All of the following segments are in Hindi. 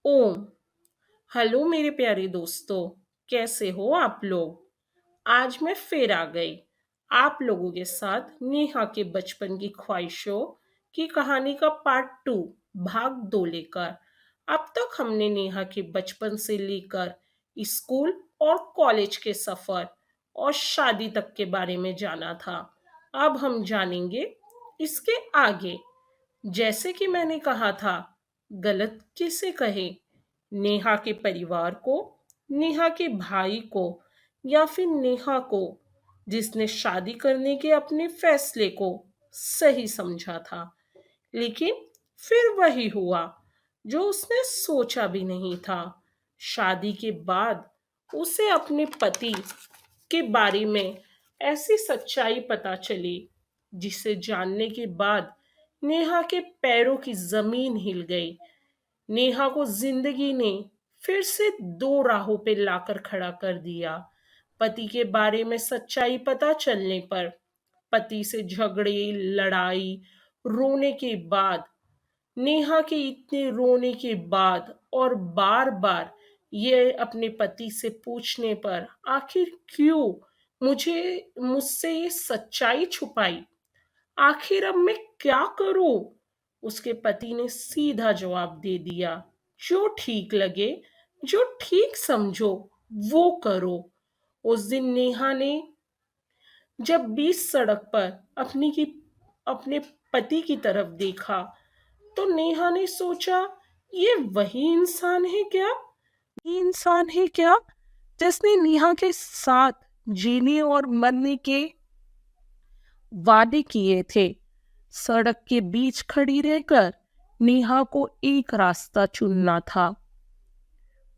ओम। हेलो मेरे प्यारे दोस्तों। कैसे हो आप लोग? आज मैं फिर आ गई आप लोगों के साथ नेहा के बचपन की ख्वाहिशों की कहानी का पार्ट 2 भाग 2 लेकर। अब तक हमने नेहा के बचपन से लेकर स्कूल और कॉलेज के सफर और शादी तक के बारे में जाना था। अब हम जानेंगे इसके आगे। जैसे कि मैंने कहा था, गलत किसे कहे, नेहा के परिवार को, नेहा के भाई को, या फिर नेहा को जिसने शादी करने के अपने फैसले को सही समझा था, लेकिन फिर वही हुआ जो उसने सोचा भी नहीं था। शादी के बाद उसे अपने पति के बारे में ऐसी सच्चाई पता चली जिसे जानने के बाद नेहा के पैरों की जमीन हिल गई। नेहा को जिंदगी ने फिर से दो राहों पे लाकर खड़ा कर दिया। पति के बारे में सच्चाई पता चलने पर, पति से झगड़े, लड़ाई, रोने के बाद, नेहा के इतने रोने के बाद और बार बार ये अपने पति से पूछने पर, आखिर क्यों मुझसे ये सच्चाई छुपाई, आखिर अब मैं क्या करूं? उसके पति ने सीधा जवाब दे दिया, जो ठीक लगे, जो ठीक समझो, वो करो। उस दिन नेहा ने जब बीच सड़क पर अपने पति की तरफ देखा, तो नेहा ने सोचा, ये वही इंसान है क्या? ये इंसान है क्या जिसने नेहा के साथ जीने और मरने के वादे किए थे। सड़क के बीच खड़ी रहकर नेहा को एक रास्ता चुनना था,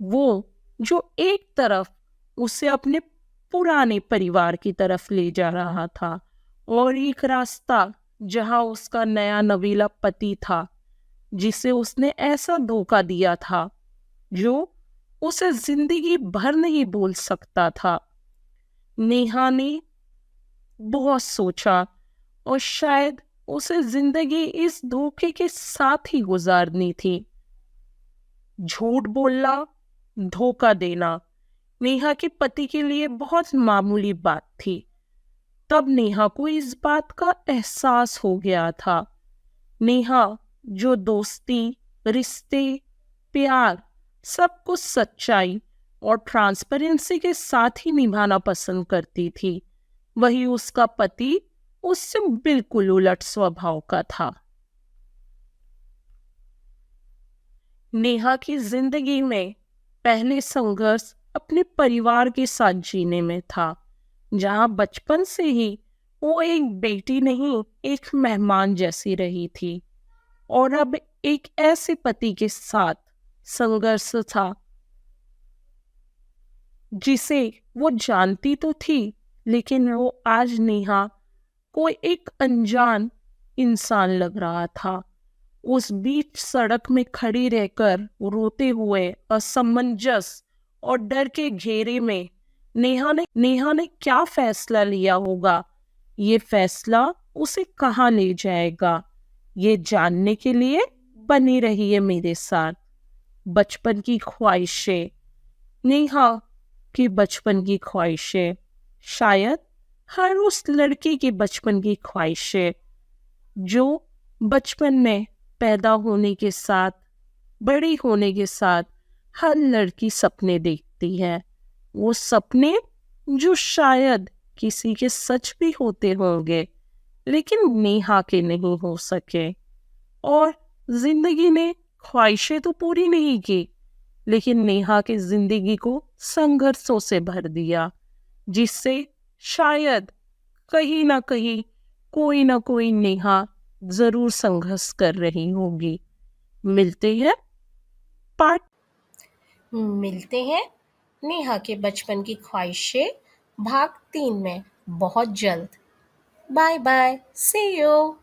वो जो एक तरफ उसे अपने पुराने परिवार की तरफ ले जा रहा था, और एक रास्ता जहां उसका नया नवीला पति था जिसे उसने ऐसा धोखा दिया था जो उसे जिंदगी भर नहीं भूल सकता था। नेहा ने बहुत सोचा, और शायद उसे जिंदगी इस धोखे के साथ ही गुजारनी थी। झूठ बोलना, धोखा देना नेहा के पति के लिए बहुत मामूली बात थी। तब नेहा को इस बात का एहसास हो गया था। नेहा जो दोस्ती, रिश्ते, प्यार, सब कुछ सच्चाई और ट्रांसपेरेंसी के साथ ही निभाना पसंद करती थी, वही उसका पति उससे बिल्कुल उलट स्वभाव का था। नेहा की जिंदगी में पहले संघर्ष अपने परिवार के साथ जीने में था, जहां बचपन से ही वो एक बेटी नहीं, एक मेहमान जैसी रही थी। और अब एक ऐसे पति के साथ संघर्ष था जिसे वो जानती तो थी, लेकिन वो आज नेहा को एक अनजान इंसान लग रहा था। उस बीच सड़क में खड़ी रहकर रोते हुए, असमंजस और डर के घेरे में नेहा ने क्या फैसला लिया होगा? ये फैसला उसे कहाँ ले जाएगा? ये जानने के लिए बनी रही है मेरे साथ। बचपन की ख्वाहिशें, नेहा की बचपन की ख्वाहिशें, शायद हर उस लड़की की बचपन की ख्वाहिशें जो बचपन में पैदा होने के साथ, बड़ी होने के साथ हर लड़की सपने देखती है। वो सपने जो शायद किसी के सच भी होते होंगे, लेकिन नेहा के नहीं हो सके। और जिंदगी ने ख्वाहिशें तो पूरी नहीं की, लेकिन नेहा की जिंदगी को संघर्षों से भर दिया, जिससे शायद कहीं ना कहीं कोई ना कोई नेहा जरूर संघर्ष कर रही होगी। मिलते हैं पार्ट मिलते हैं नेहा के बचपन की ख्वाहिशें भाग 3 में बहुत जल्द। Bye bye, see you.